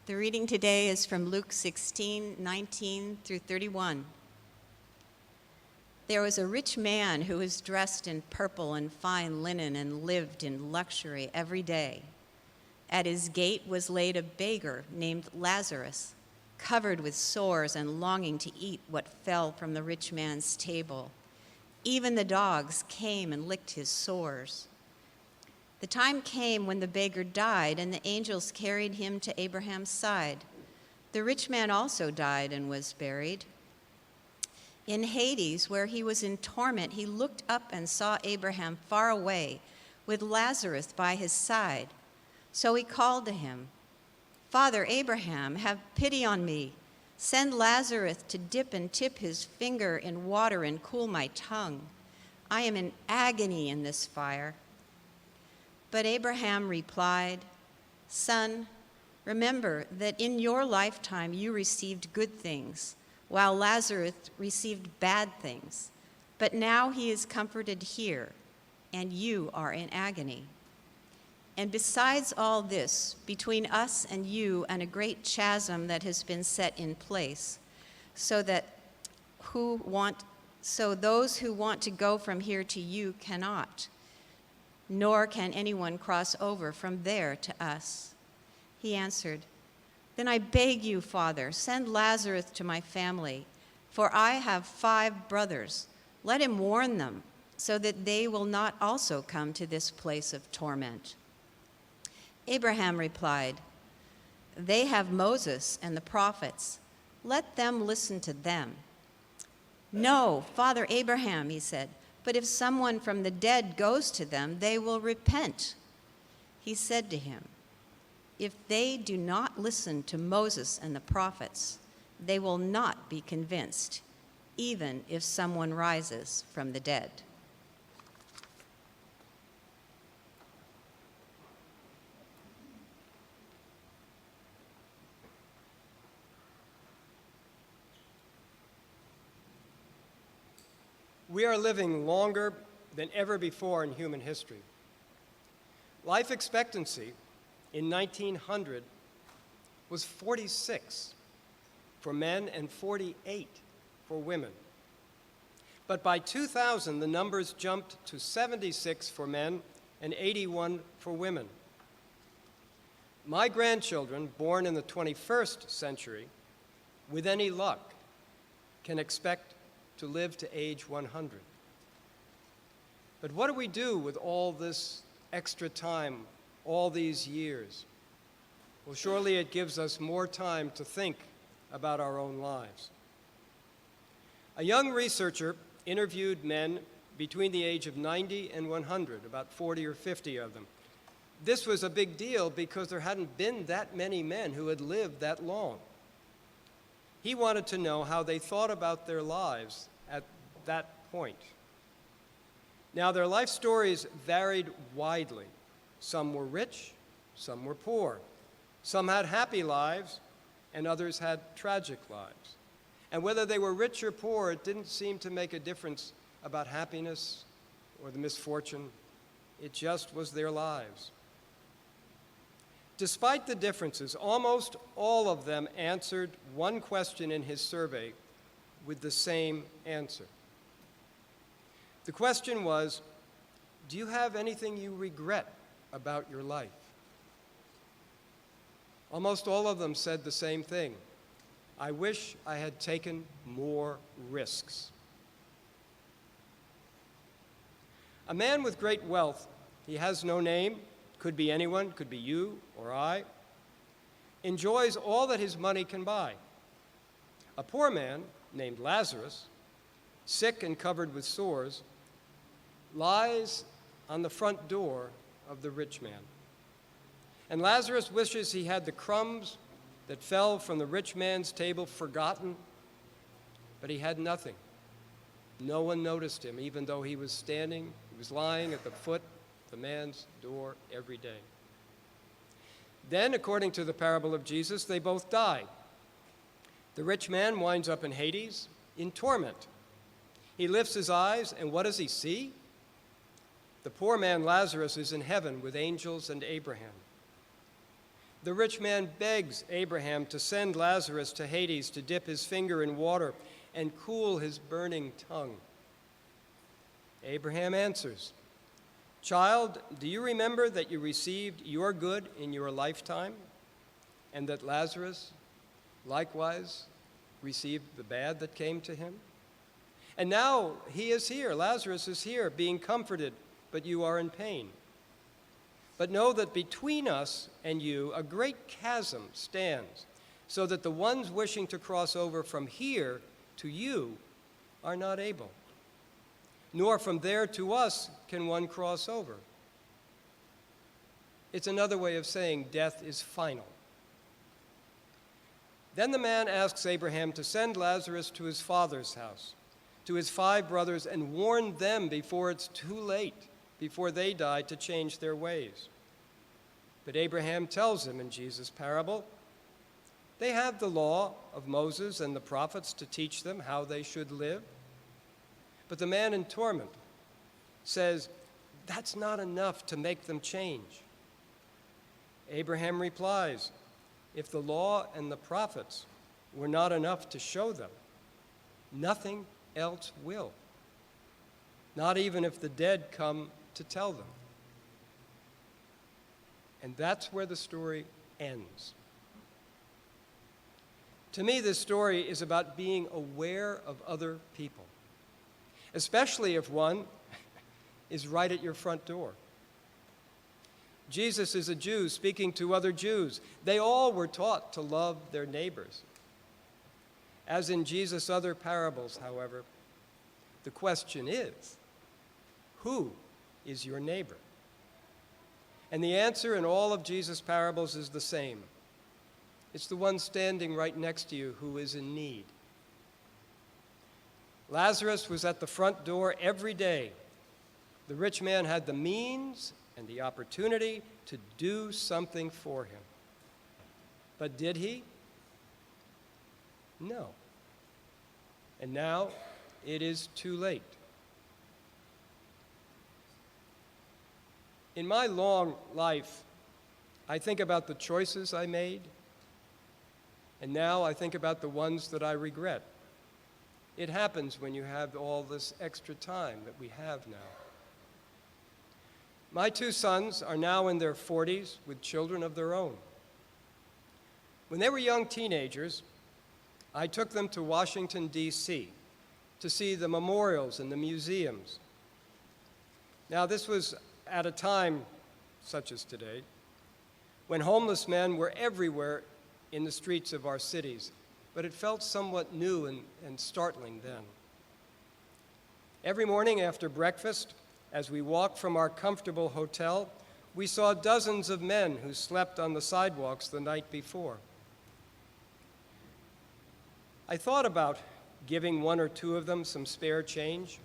The reading today is from Luke 16:19 through 31. There was a rich man who was dressed in purple and fine linen and lived in luxury every day. At his gate was laid a beggar named Lazarus, covered with sores and longing to eat what fell from the rich man's table. Even the dogs came and licked his sores. The time came when the beggar died, and the angels carried him to Abraham's side. The rich man also died and was buried. In Hades, where he was in torment, he looked up and saw Abraham far away, with Lazarus by his side. So he called to him, "Father Abraham, have pity on me. Send Lazarus to dip and tip his finger in water and cool my tongue. I am in agony in this fire." But Abraham replied, "Son, remember that in your lifetime you received good things, while Lazarus received bad things. But now he is comforted here, and you are in agony. And besides all this, between us and you and a great chasm that has been set in place, so those who want to go from here to you cannot, nor can anyone cross over from there to us." He answered, "Then I beg you, Father, send Lazarus to my family, for I have 5 brothers. Let him warn them, so that they will not also come to this place of torment." Abraham replied, "They have Moses and the prophets. Let them listen to them." "No, Father Abraham," he said, "but if someone from the dead goes to them, they will repent." He said to him, "If they do not listen to Moses and the prophets, they will not be convinced, even if someone rises from the dead." We are living longer than ever before in human history. Life expectancy in 1900 was 46 for men and 48 for women. But by 2000, the numbers jumped to 76 for men and 81 for women. My grandchildren, born in the 21st century, with any luck, can expect to live to age 100. But what do we do with all this extra time, all these years? Well, surely it gives us more time to think about our own lives. A young researcher interviewed men between the age of 90 and 100, about 40 or 50 of them. This was a big deal because there hadn't been that many men who had lived that long. He wanted to know how they thought about their lives at that point. Now, their life stories varied widely. Some were rich, some were poor. Some had happy lives, and others had tragic lives. And whether they were rich or poor, it didn't seem to make a difference about happiness or the misfortune. It just was their lives. Despite the differences, almost all of them answered one question in his survey with the same answer. The question was, do you have anything you regret about your life? Almost all of them said the same thing. I wish I had taken more risks. A man with great wealth, he has no name, could be anyone, could be you or I, enjoys all that his money can buy. A poor man named Lazarus, sick and covered with sores, lies on the front door of the rich man. And Lazarus wishes he had the crumbs that fell from the rich man's table forgotten, but he had nothing. No one noticed him, even though he was lying at the foot of the man's door every day. Then, according to the parable of Jesus, they both die. The rich man winds up in Hades, in torment. He lifts his eyes, and what does he see? The poor man Lazarus is in heaven with angels and Abraham. The rich man begs Abraham to send Lazarus to Hades to dip his finger in water and cool his burning tongue. Abraham answers, "Child, do you remember that you received your good in your lifetime, and that Lazarus likewise received the bad that came to him? And now he is here, Lazarus is here, being comforted, but you are in pain. But know that between us and you a great chasm stands, so that the ones wishing to cross over from here to you are not able, nor from there to us can one cross over." It's another way of saying death is final. Then the man asks Abraham to send Lazarus to his father's house, to his 5 brothers, and warn them before it's too late, before they die, to change their ways. But Abraham tells him in Jesus' parable, they have the law of Moses and the prophets to teach them how they should live. But the man in torment says, that's not enough to make them change. Abraham replies, if the law and the prophets were not enough to show them, nothing else will, not even if the dead come to tell them. And that's where the story ends. To me, this story is about being aware of other people, especially if one is right at your front door. Jesus is a Jew speaking to other Jews. They all were taught to love their neighbors. As in Jesus' other parables, however, the question is, who is your neighbor? And the answer in all of Jesus' parables is the same. It's the one standing right next to you who is in need. Lazarus was at the front door every day. The rich man had the means and the opportunity to do something for him. But did he? No. And now it is too late. In my long life, I think about the choices I made, and now I think about the ones that I regret. It happens when you have all this extra time that we have now. My 2 sons are now in their 40s with children of their own. When they were young teenagers, I took them to Washington, D.C. to see the memorials and the museums. Now, this was at a time, such as today, when homeless men were everywhere in the streets of our cities, but it felt somewhat new and startling then. Every morning after breakfast, as we walked from our comfortable hotel, we saw dozens of men who slept on the sidewalks the night before. I thought about giving 1 or 2 of them some spare change,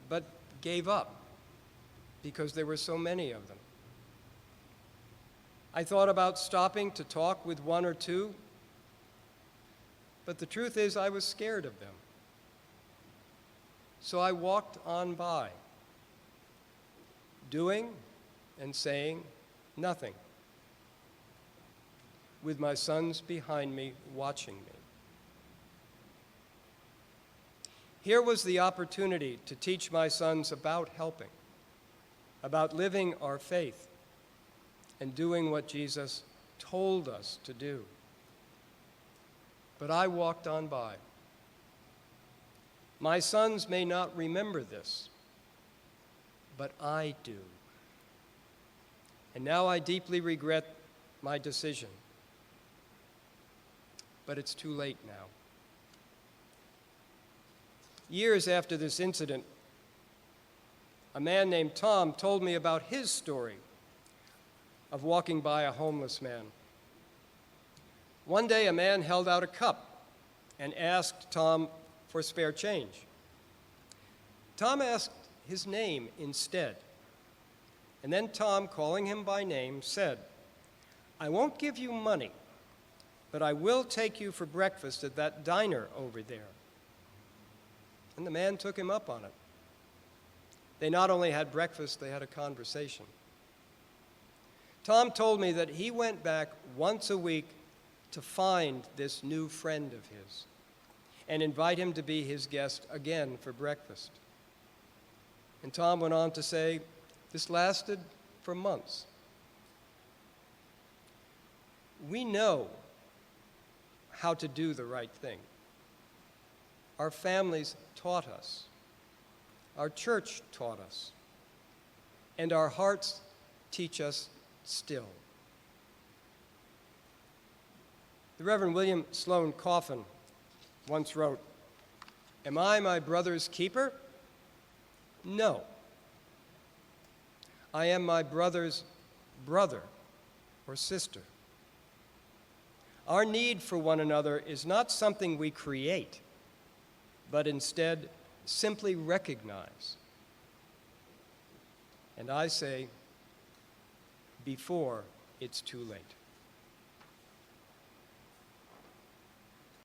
but gave up because there were so many of them. I thought about stopping to talk with 1 or 2, but the truth is I was scared of them. So I walked on by, doing and saying nothing, with my sons behind me watching me. Here was the opportunity to teach my sons about helping, about living our faith, and doing what Jesus told us to do. But I walked on by. My sons may not remember this, but I do. And now I deeply regret my decision. But it's too late now. Years after this incident, a man named Tom told me about his story of walking by a homeless man. One day, a man held out a cup and asked Tom for spare change. Tom asked his name instead. And then Tom, calling him by name, said, "I won't give you money, but I will take you for breakfast at that diner over there." And the man took him up on it. They not only had breakfast, they had a conversation. Tom told me that he went back once a week to find this new friend of his and invite him to be his guest again for breakfast. And Tom went on to say, this lasted for months. We know how to do the right thing. Our families taught us. Our church taught us. And our hearts teach us still. The Reverend William Sloane Coffin once wrote, "Am I my brother's keeper? No. I am my brother's brother or sister." Our need for one another is not something we create, but instead simply recognize. And I say, before it's too late.